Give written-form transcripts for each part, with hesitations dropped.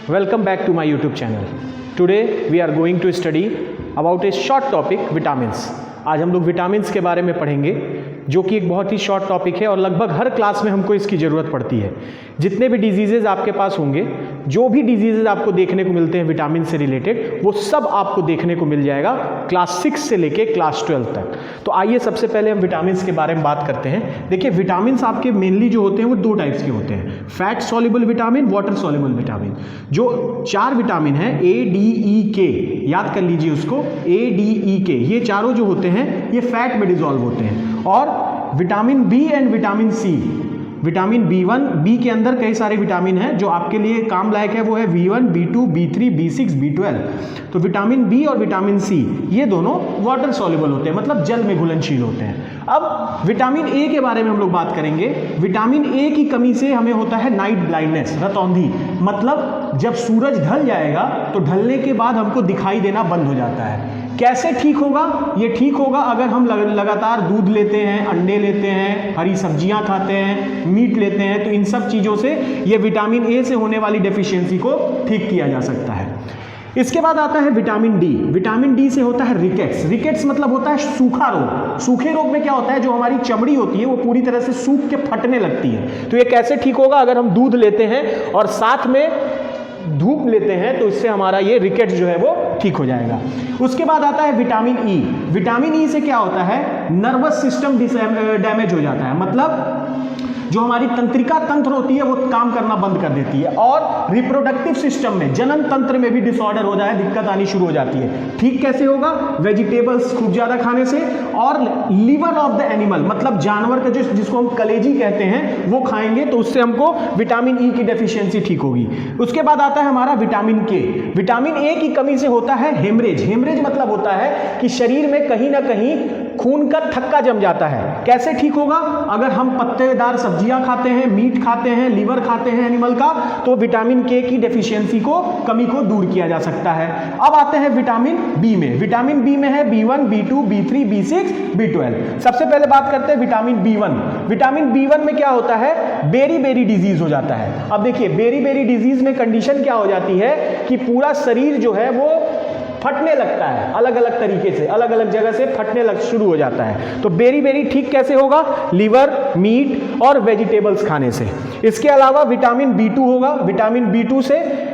Welcome back to my YouTube channel. Today we are going to study about a short topic vitamins. आज हम लोग vitamins के बारे में पढ़ेंगे जो कि एक बहुत ही शॉर्ट टॉपिक है और लगभग हर क्लास में हमको इसकी ज़रूरत पड़ती है। जितने भी डिजीज़ेज़ आपके पास होंगे, जो भी डिजीज़ेज़ आपको देखने को मिलते हैं विटामिन से रिलेटेड, वो सब आपको देखने को मिल जाएगा क्लास 6 से लेके क्लास 12 तक। तो आइए सबसे पहले हम विटामिन्स के बारे में बात करते हैं। देखिए, विटामिन्स आपके मेनली जो होते हैं वो दो टाइप्स के होते हैं, fat soluble vitamin, water soluble vitamin. जो 4 विटामिन हैं ADEK, याद कर लीजिए उसको, ADEK, ये चारों जो होते हैं ये फैट में डिजॉल्व होते हैं। और vitamin B and vitamin C, vitamin B1, B के अंदर कई सारे विटामिन हैं जो आपके लिए काम लायक है, वो है B1, B2, B3, B6, B12। तो विटामिन बी और विटामिन सी ये दोनों वाटर सॉल्युबल होते हैं, मतलब जल में घुलनशील होते हैं। अब विटामिन ए के बारे में हम लोग बात करेंगे। विटामिन ए की कमी से हमें होता है नाइट ब्लाइंडनेस, रतौंधी, मतलब जब सूरज ढल जाएगा तो ढलने के बाद हमको दिखाई देना बंद हो जाता है। कैसे ठीक होगा? ये ठीक होगा अगर हम लगातार दूध लेते हैं, अंडे लेते हैं, हरी सब्जियां खाते हैं, मीट लेते हैं, तो इन सब चीज़ों से ये विटामिन ए से होने वाली डेफिशिएंसी को ठीक किया जा सकता है। इसके बाद आता है विटामिन डी। विटामिन डी से होता है रिकेट्स। रिकेट्स मतलब होता है सूखा रोग। सूखे रोग में क्या होता है, जो हमारी चमड़ी होती है वो पूरी तरह से सूख के फटने लगती है। तो ये कैसे ठीक होगा? अगर हम दूध लेते हैं और साथ में धूप लेते हैं तो इससे हमारा ये रिकेट्स जो है वो ठीक हो जाएगा। उसके बाद आता है विटामिन ई। विटामिन ई से क्या होता है, नर्वस सिस्टम डैमेज हो जाता है, मतलब जो हमारी तंत्रिका तंत्र होती है वो काम करना बंद कर देती है, और रिप्रोडक्टिव सिस्टम में, जनन तंत्र में भी डिसऑर्डर हो जाए, दिक्कत आनी शुरू हो जाती है। ठीक कैसे होगा? वेजिटेबल्स खूब ज्यादा खाने से, और लीवर ऑफ द एनिमल, मतलब जानवर का जिसको हम कलेजी कहते हैं वो खाएंगे, तो उससे हमको विटामिन ई की डेफिशिएंसी ठीक होगी। उसके बाद आता है हमारा विटामिन के। विटामिन ए की कमी से होता है हेमरेज। हेमरेज मतलब होता है कि शरीर में कहीं ना कहीं खून का थक्का जम जाता है। कैसे ठीक होगा? अगर हम पत्तेदार सब्जियां खाते हैं, मीट खाते हैं, लीवर खाते हैं एनिमल का, तो विटामिन के की डेफिशिएंसी को, कमी को दूर किया जा सकता है। अब आते हैं विटामिन बी में। विटामिन बी में है B1, B2, B3, B6, B12। सबसे पहले बात करते हैं विटामिन B1। विटामिन B1 में क्या होता है, बेरी बेरी डिजीज हो जाता है। अब देखिए, बेरी बेरी डिजीज में कंडीशन क्या हो जाती है कि पूरा शरीर जो है वो फटने लगता है, अलग अलग तरीके से, अलग अलग जगह से फटने शुरू हो जाता है। तो बेरी बेरी ठीक कैसे होगा? लीवर, मीट और वेजिटेबल्स खाने से। इसके अलावा विटामिन B2 होगा। विटामिन B2 से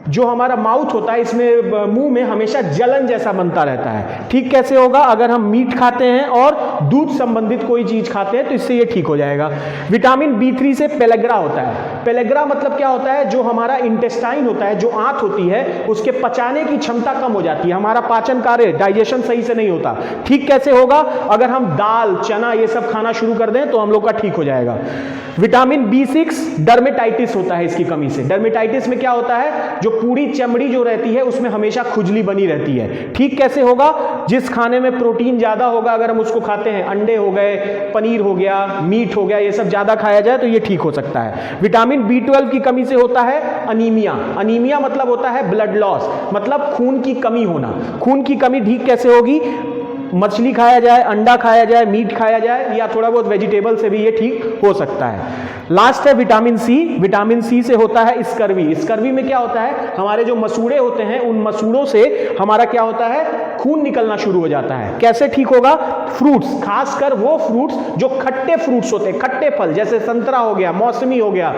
जो हमारा माउथ होता है, इसमें मुंह में हमेशा जलन जैसा बनता रहता है। ठीक कैसे होगा? अगर हम मीट खाते हैं और दूध संबंधित कोई चीज खाते हैं तो इससे ये ठीक हो जाएगा। विटामिन B3 से पेलेग्रा होता है। पेलेग्रा मतलब क्या होता है, जो हमारा इंटेस्टाइन होता है, जो आंत होती है, उसके पचाने की क्षमता कम हो जाती है, हमारा पाचन कार्य, डाइजेशन सही से नहीं होता। ठीक कैसे होगा? अगर हम दाल, चना ये सब खाना शुरू कर दें तो हम लोग का ठीक हो जाएगा। विटामिन B6, डर्मेटाइटिस होता है इसकी कमी से। डर्मेटाइटिस में क्या होता है, जो पूरी चमड़ी जो रहती है उसमें हमेशा खुजली बनी रहती है। ठीक कैसे होगा? जिस खाने में प्रोटीन ज्यादा होगा, अगर हम उसको खाते हैं, अंडे हो गए, पनीर हो गया, मीट हो गया, ये सब ज्यादा खाया जाए तो ये ठीक हो सकता है। विटामिन B12 की कमी से होता है अनीमिया। अनीमिया मतलब होता है ब्लड लॉस, मतलब खून की कमी होना। खून की कमी ठीक कैसे होगी? मछली खाया जाए, अंडा खाया जाए, मीट खाया जाए, या थोड़ा बहुत वेजिटेबल से भी ये ठीक हो सकता है। लास्ट है विटामिन सी। विटामिन सी से होता है स्कर्वी। स्कर्वी में क्या होता है, हमारे जो मसूड़े होते हैं उन मसूड़ों से हमारा क्या होता है, खून निकलना शुरू हो जाता है। कैसे ठीक होगा? फ्रूट्स, खासकर वो फ्रूट्स जो खट्टे फ्रूट्स होते हैं, खट्टे फल, जैसे संतरा हो गया, मौसमी हो गया,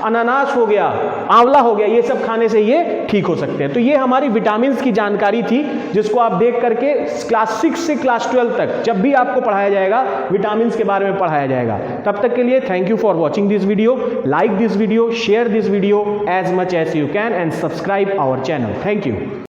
अनानास हो गया, आंवला हो गया, ये सब खाने से ये ठीक हो सकते हैं। तो ये हमारी विटामिन की जानकारी थी, जिसको आप देख करके क्लास 6 से क्लास 12 तक जब भी आपको पढ़ाया जाएगा विटामिन के बारे में पढ़ाया जाएगा। तब तक के लिए thank you for watching this video. Like this video, share this video as much as you can and subscribe our channel. Thank you.